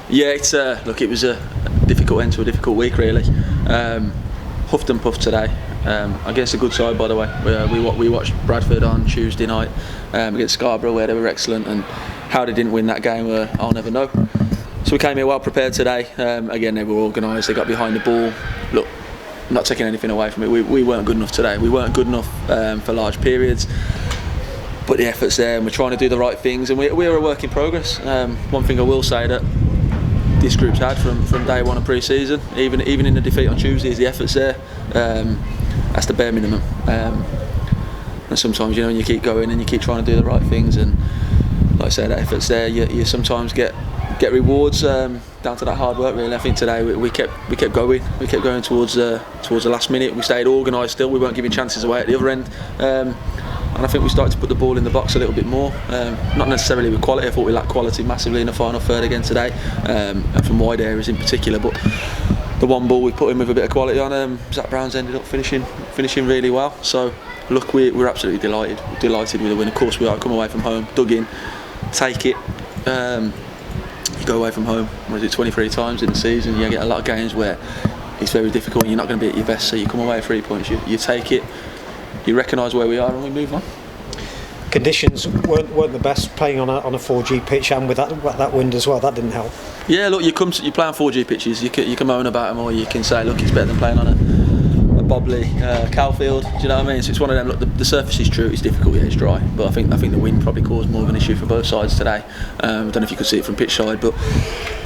Yeah, it's look, it was a difficult end to a difficult week, really. Huffed and puffed today against a good side, by the way. We watched Bradford on Tuesday night against Scarborough, where they were excellent, and how they didn't win that game, I'll never know. So we came here well prepared today. Again, they were organised, they got behind the ball. Look, I'm not taking anything away from it. We weren't good enough today. We weren't good enough for large periods. But the effort's there, and we're trying to do the right things, and we're a work in progress. One thing I will say that this group's had from day one of pre-season, even in the defeat on Tuesday, is the effort's there. That's the bare minimum. And sometimes, when you keep going and you keep trying to do the right things, and like I said, that effort's there, you sometimes get rewards down to that hard work. Really, I think today we kept going. We kept going towards the last minute. We stayed organised still. We weren't giving chances away at the other end. And I think we started to put the ball in the box a little bit more. Not necessarily with quality. I thought we lacked quality massively in the final third again today, and from wide areas in particular. But the one ball we put in with a bit of quality on, Zach Brown's ended up finishing really well. So look, we're absolutely delighted with the win. Of course we are. Come away from home, dug in, take it. You go away from home, 23 times in the season. You get a lot of games where it's very difficult and you're not going to be at your best, so you come away with 3 points, you take it, you recognise where we are, and we move on. Conditions weren't the best, playing on a 4G pitch, and with that wind as well, that didn't help. Yeah, look, you play on 4G pitches, you can moan about them, or you can say, look, it's better than playing on a bobbly cow field. Do you know what I mean? So it's one of them. Look, the surface is true, it's difficult, yeah, it's dry, but I think the wind probably caused more of an issue for both sides today. I don't know if you could see it from pitch side, but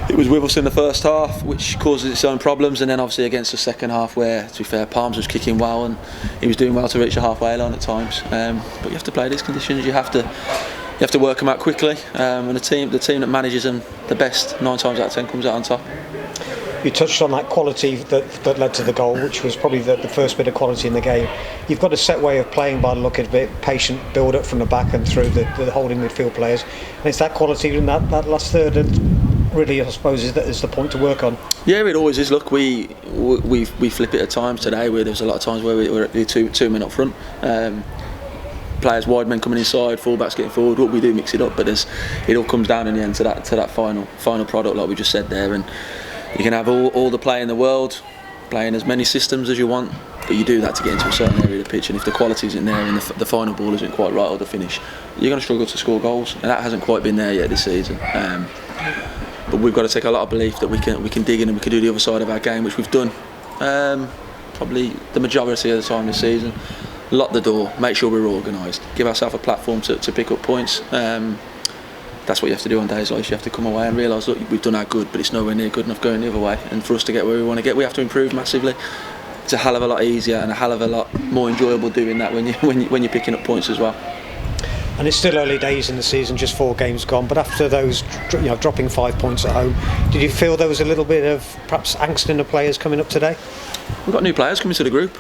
it was with us in the first half, which causes its own problems, and then obviously against the second half, where, to be fair, Palms was kicking well and he was doing well to reach the halfway line at times. But you have to play these conditions. You have to work them out quickly, and the team that manages them the best 9 times out of 10 comes out on top. You touched on that quality that led to the goal, which was probably the first bit of quality in the game. You've got a set way of playing by the look of it, patient build up from the back and through the holding midfield players, and it's that quality in that last third that really, I suppose, is the point to work on. Yeah, it always is. Look, we flip it at times today, where there's a lot of times where we're at two men up front. Players, wide men coming inside, full-backs getting forward. We do mix it up, but it all comes down in the end to that final product, like we just said there. And you can have all the play in the world, playing as many systems as you want, but you do that to get into a certain area of the pitch, and if the quality isn't there and the final ball isn't quite right, or the finish, you're going to struggle to score goals, and that hasn't quite been there yet this season. But we've got to take a lot of belief that we can dig in and we can do the other side of our game, which we've done probably the majority of the time this season. Lock the door, make sure we're organised, give ourselves a platform to pick up points. That's what you have to do on days like this. You have to come away and realise, look, we've done our good, but it's nowhere near good enough going the other way. And for us to get where we want to get, we have to improve massively. It's a hell of a lot easier and a hell of a lot more enjoyable doing that when you're picking up points as well. And it's still early days in the season, just 4 games gone. But after those, dropping 5 points at home, did you feel there was a little bit of perhaps angst in the players coming up today? We've got new players coming to the group.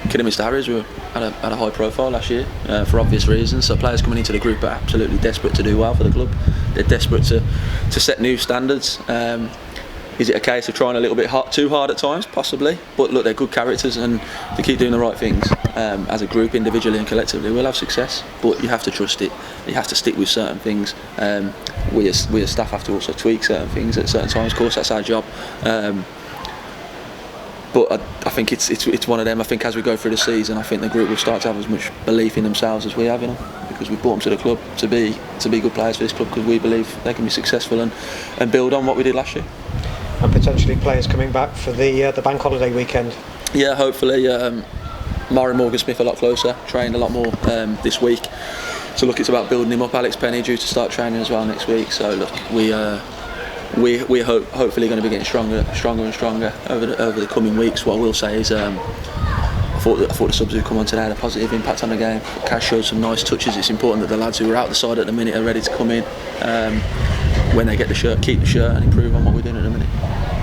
Kidderminster Harriers had a high profile last year for obvious reasons, so players coming into the group are absolutely desperate to do well for the club. They're desperate to set new standards. Is it a case of trying a little bit too hard at times? Possibly, but look, they're good characters, and they keep doing the right things as a group, individually and collectively, we'll have success. But you have to trust it, you have to stick with certain things. We as staff have to also tweak certain things at certain times. Of course, that's our job. But I think it's one of them. I think as we go through the season, I think the group will start to have as much belief in themselves as we have in them, because we've brought them to the club to be good players for this club, because we believe they can be successful and build on what we did last year. And potentially players coming back for the bank holiday weekend. Yeah, hopefully. Murray Morgan-Smith a lot closer, trained a lot more this week. So look, it's about building him up. Alex Penny due to start training as well next week. So look, we're hopefully going to be getting stronger and stronger over the coming weeks. What I will say is, I thought the subs who come on today had a positive impact on the game. Kaz showed some nice touches. It's important that the lads who are out the side at the minute are ready to come in when they get the shirt, keep the shirt, and improve on what we're doing at the minute.